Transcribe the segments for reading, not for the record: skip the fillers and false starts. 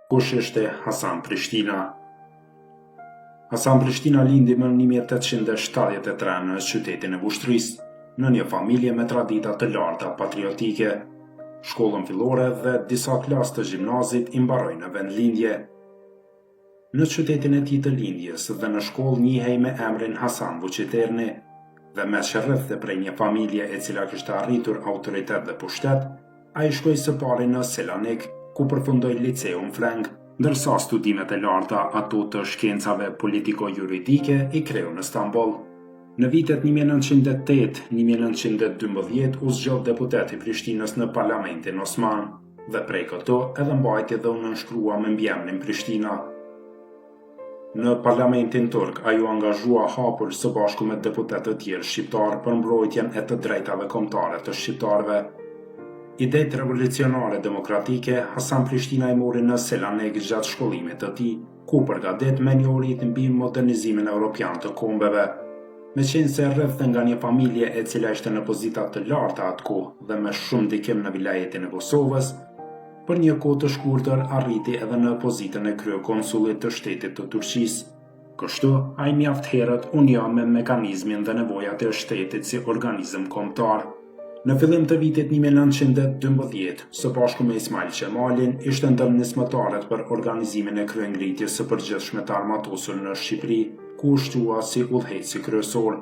Kush ishte Hasan Prishtina? Hasan Prishtina lindi më në 1873 në qytetin e Vushtrisë, në një familje me tradita të larta patriotike. Shkollën fillore dhe disa klasë të gjimnazit i mbaroi në vendlindje. Në qytetin e tij të lindjes dhe në shkollë njihej me emrin Hasan Vuqiterni, dhe me që rrethte prej një familje e cila kishte arritur autoritet dhe pushtet, ai shkoi së pari në Selanik, ku përfundoi liceun Freng, ndërsa studimet e larta ato të shkencave politiko-juridike i kreu në Stamboll. Në vitet 1908-1912 u zgjodh deputet i Prishtinës në Parlamentin Osman, dhe prej këto edhe mbajti dhe u nënshkrua me mbiemrin Prishtina. Në Parlamentin turk ai u angazhua hapur së bashku me deputet të tjerë shqiptar për mbrojtjen e të drejtave kombëtare të shqiptarëve. Idetë revolucionare demokratike Hasan Prishtina i mori në Selanik gjatë shkollimit të tij, ku përgatit me një urit mbi modernizimin evropian të kombeve. Meqense rrethte nga një familje e cila ishte në pozita të larta atkohë dhe me shumë ndikim në vilajetin e Kosovës, për një kohë të shkurtër arriti edhe në pozitën e kryekonsullit të shtetit të Turqisë. Kështu, ai mjaft herët u njoh me mekanizmin dhe nevojat e shtetit si organizëm kombëtar. Në fillim të vitit 1912, së bashku me Ismail Qemalin, ishte ndër nismëtarët për organizimin e kryengritjes së përgjithshme të armatosur në Shqipëri, ku u shtua si udhëheqësi kryesor.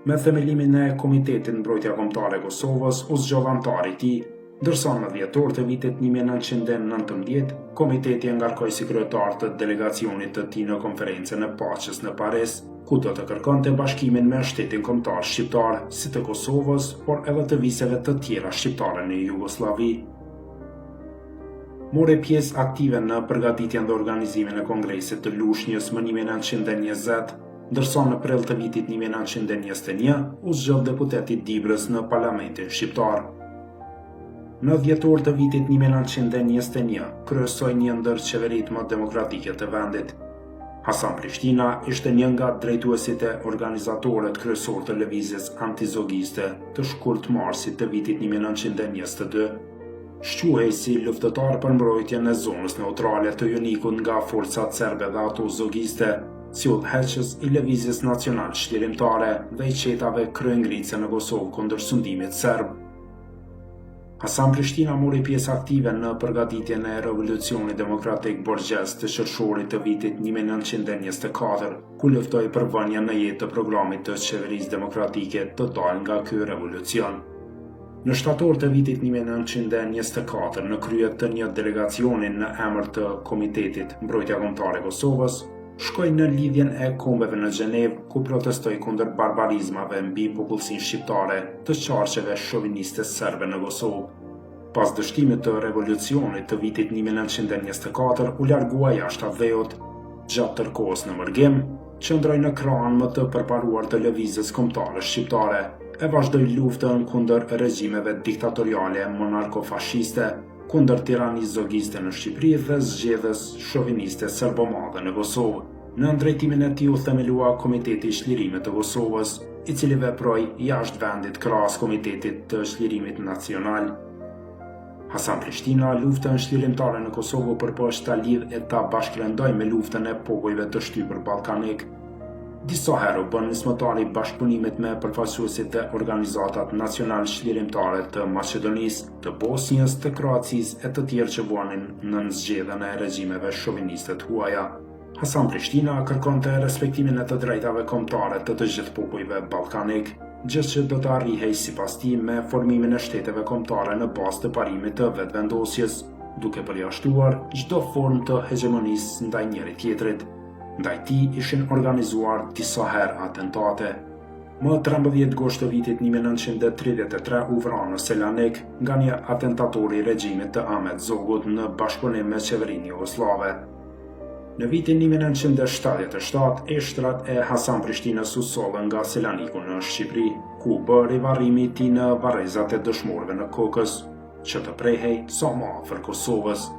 Me themelimin e Komitetit Mbrojtja Kombëtare e Kosovës u zgjodh antar i tij, ndërsa në dhjetor të vitit 1919, komiteti e ngarkoi si kryetar të delegacionit të tij në konferencën e paqes në Paris, ku do të kërkonte bashkimin me shtetin kombëtar shqiptar, si të Kosovës, por edhe të viseve të tjera shqiptare në Jugosllavi. Mori pjesë aktive në përgatitjen dhe organizimin e Kongresit të Lushnjës më 1920, ndërsa në prill të vitit 1921 u zgjodh deputet i Dibrës në Parlamentin shqiptar. Në dhjetor të vitit 1921 kryesoi një ndër qeveritë më demokratike të vendit. Hasan Prishtina ishte një nga drejtuesit e organizatorët kryesor të lëvizjes antizogiste të shkurt marsit të vitit 1922. Shquhej si luftëtar për mbrojtjen e zonës neutrale të junikut nga forcat serbe dhe ato zogiste, si udhëheqës i lëvizjes nacional çlirimtare dhe i qetave kryengritëse në Kosovë kundër sundimit serb. Hasan Prishtina mori pjesë aktive në përgatitjen e revolucionit demokratik borgjez të qershorit të vitit 1924, ku luftoi për vënien në jetë të programit të qeverisë demokratike të dalë nga ky revolucion. Në shtator të vitit 1924, në krye të një delegacioni në emër të Komitetit Mbrojtja Kombëtare e Kosovës, shkoi në lidhjen e kombeve në Gjenevë, ku protestoi kundër barbarizmave mbi popullsinë shqiptare të qarqeve shoviniste serbe në Kosovë. Pas dështimit të revolucionit të vitit 1924, u largua jashtë aveut. Gjatë tërkohës në Mërgim, qëndroi në krahun më të përparuar të lëvizjes kombëtare shqiptare, e vazhdoi luftën kundër regjimeve diktatoriale monarko-fashiste, kundër tiranisë zogiste në Shqipëri dhe zgjedhjes shoviniste serbomadhe në Kosovë. Në drejtimin e tij u themelua Komiteti i Çlirimit të Kosovës, i cili veproi jashtë vendit krahas Komitetit të Çlirimit Nacional. Hasan Prishtina luftën çlirimtare në Kosovë përpoq ta lidh e ta bashkëlëndoj me luftën e popujve të shtypur ballkanik. Disa herë u bën nismëtar i bashkëpunimit me përfaqësuesit e organizatat nacional çlirimtare të Maqedonisë, të Bosnjës, të Kroacisë e të tjerë që vuanin në zgjedhjen e regjimeve shoviniste të huaja. Hasan Prishtina kërkonte respektimin e të drejtave kombëtare të të gjithë popujve ballkanik, gjë që do të arrihej sipas tij me formimin e shteteve kombëtare në bazë të parimit të vetëvendosjes, duke përjashtuar çdo formë të hegemonisë ndaj njëri tjetrit. Ndaj tij ishin organizuar disa herë atentate. Më 13 gusht të vitit 1933 u vrarë në Selanik nga një atentator i regjimit të Ahmet Zogut në bashkëpunim me qeverinë jugoslave. Në vitin 1977, eshtrat e Hasan Prishtinës u sollën nga Selaniku në Shqipëri, ku bë rivarrimi i tij në varrezat e dëshmorëve në Kokës, që të prehej sa më afër Kosovës.